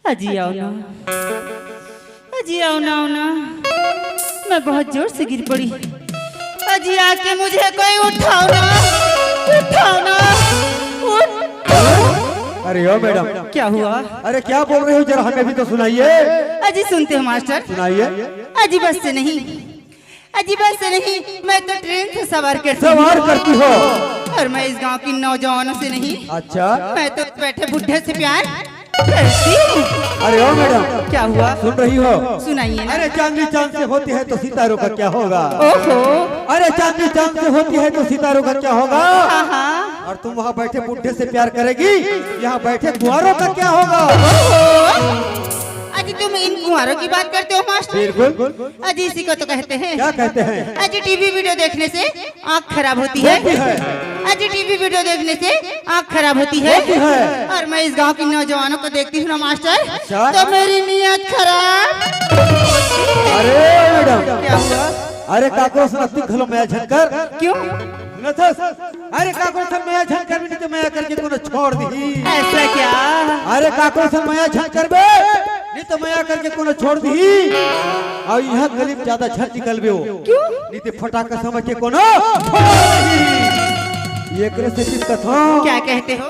अजी आओ ना, अजी आओ ना, आओ ना। मैं बहुत जोर से गिर पड़ी। अजी आके मुझे कोई उठाओ ना, उठाओ ना, अरे ओ मैडम, क्या हुआ? अरे क्या बोल रहे हो, जरा हमें भी तो सुनाइए। अजी सुनते हो मास्टर? सुनाइए। अजी बस से नहीं, अजी बस से नहीं, मैं तो ट्रेन से सवार करती हो और मैं इस गांव की नौजवानों से नहीं। अच्छा, मैं तो बैठे बुढ़े से प्यार करती हूँ। अरे ओ मैडम, क्या हुआ? सुन रही हो? सुनाइए ना। अरे चांदनी चांद से होती है तो सितारों का क्या होगा? ओहो, अरे चांदनी चांद से होती है तो सितारों का क्या होगा? हाँ। और तुम वहाँ बैठे बुढ़े से प्यार करेगी, यहाँ बैठे कुंवारों का क्या होगा? अजी तुम इन कुंवारों की बात करते हो मास्टर? बिल्कुल। अजी इसी को तो कहते हैं। क्या कहते हैं? अजी टीवी वीडियो देखने से आँख खराब होती है। अजी टीवी वीडियो देखने से आँख खराब होती है। और मैं इस गांव की नौजवानों को देखती हूँ ना मास्टर, तो मेरी नीयत खराब। अरे मैडम, क्या हुआ? अरे काको सुनती खलो मैं झटकर क्यों? अरे काको से मैं झटकर भी नहीं तो मैं करके कोनो छोड़ दी। ऐसा क्या? अरे काको से मैं झटकर बे नहीं तो मैं करके कोनो छोड़ दी। और यहाँ करीब ज्यादा झट निकल बे हो। क्यों? नहीं तो फटाका समझ के कोनो ये करे से दिक्कत हो। क्या कहते हो?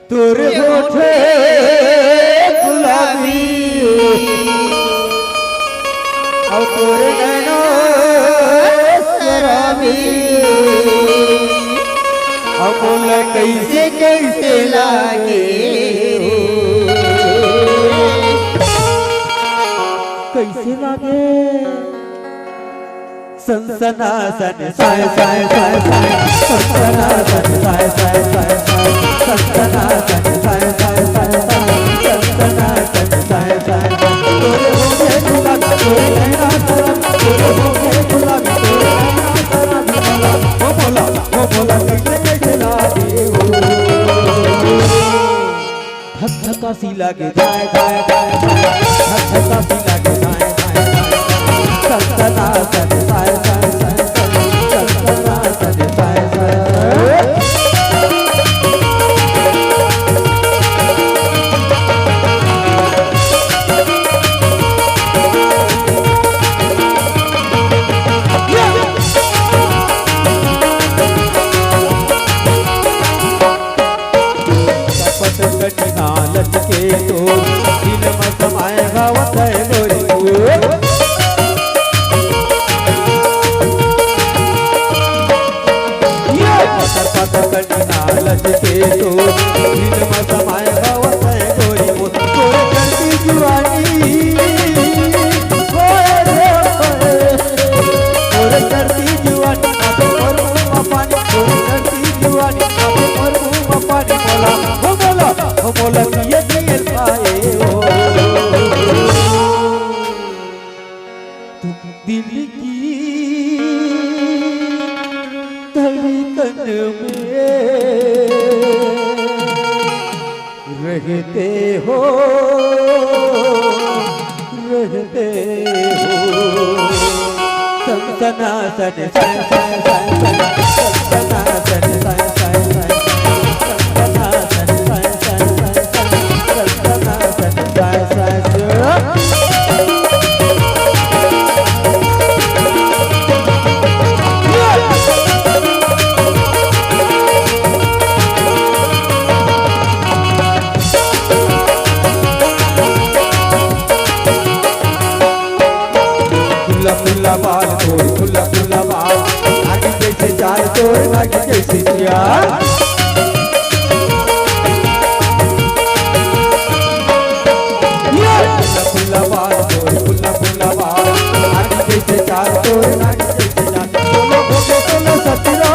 तोरे होठे गुलाबी और तोरे नैनो शराबी और बोला कैसे कैसे लागे, कैसे लागे सनसना सन साय साय साय साय सनसना सन साय साय साय साय सनसना सन साय साय साय साय सनसना सन साय साय तोरे होठे गुलाबी तोरे नैना शराबी तोरे होठे गुलाबी तोरे नैना शराबी वो बोला कैसे कैसे लागे हो धक धका सी लागे जाए जाए जाए धक धका सी लागे जाए जाए जाए सनसना सन साय साय साय सनसना सन साय साय साय लचके तो दिल में समाए गावत है गोरी पतर कटिना लचके तो दिल में समाए गावत है गोरी तोरे करती जुआनी तोरे करती जुआनी अब और पानी तोरे करती जुआनी अब और पानी बोला ये दिल पाए हो तुम दिल की धड़कन में रहते हो सनसना सन साय साय साय सनसना सन साय साय साय सनसना सन साय साय साय सनसना सन साय साय फुल्ला बाल तोड़ फुल्ला बाल आगे जैसे चाल तोड़ आगे जैसे चाल फुल्ला बाल तोड़ फुल्ला बाल आगे जैसे चाल तोड़ आगे जैसे चाल बोलो भोगे बोलो सतरा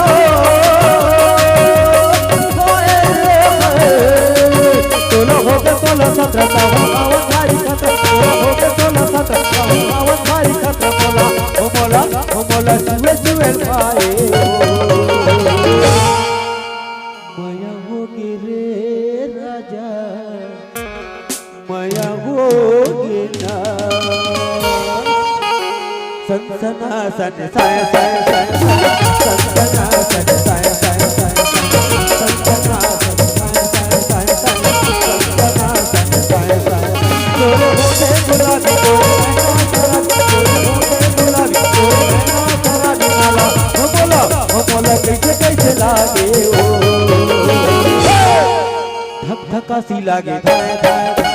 बोलो भोगे बोलो सतरा आवाज भारी खतर बोलो भोगे बोलो सतरा आवाज भारी खतर बोला सुए सुए पाए माया हो रे राजा माया हो ना सनसना सन साय साय साय सनसना सन साय साय साय सनसना सन साय साय साय सनसना सन साय साय फांसी लागे धाय धाय